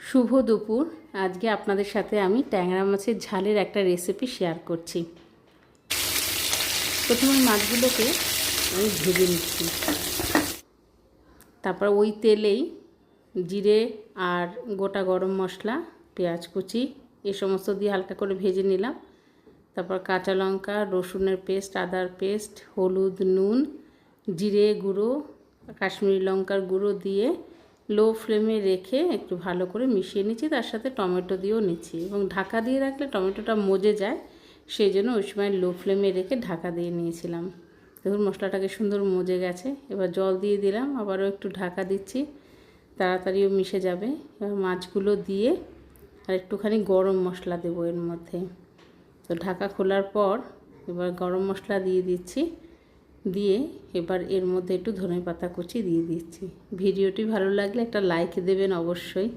শুভ দুপুর। আজকে আপনাদের সাথে আমি ট্যাংরা মাছের ঝালের একটা রেসিপি শেয়ার করছি। প্রথমে মাছগুলোকে আমি ভেজে নিচ্ছি, তারপর ওই তেলেই জিরে আর গোটা গরম মশলা, পেঁয়াজ কুচি এ সমস্ত দিয়ে হালকা করে ভেজে নিলাম। তারপর কাঁচা লঙ্কা, রসুনের পেস্ট, আদার পেস্ট, হলুদ, নুন, জিরে গুঁড়ো, কাশ্মীরি লঙ্কার গুঁড়ো দিয়ে লো ফ্লেমে রেখে একটু ভালো করে মিশিয়ে নিচ্ছি। তার সাথে টমেটো দিয়েও নিচ্ছি এবং ঢাকা দিয়ে রাখলে টমেটোটা মজে যায়, সেই জন্য ওই সময় লো ফ্লেমে রেখে ঢাকা দিয়ে নিয়েছিলাম। দেখুন মশলাটাকে সুন্দর মজে গেছে। এবার জল দিয়ে দিলাম, আবারও একটু ঢাকা দিচ্ছি, তাড়াতাড়িও মিশে যাবে। এবার মাছগুলো দিয়ে আর একটুখানি গরম মশলা দেবো এর মধ্যে। তো ঢাকা খোলার পর এবার গরম মশলা দিয়ে দিচ্ছি, দিয়ে এবার এর মধ্যে একটু ধনেপাতা কুচি দিয়ে দিচ্ছি। ভিডিওটি ভালো লাগলে একটা লাইক দেবেন অবশ্যই।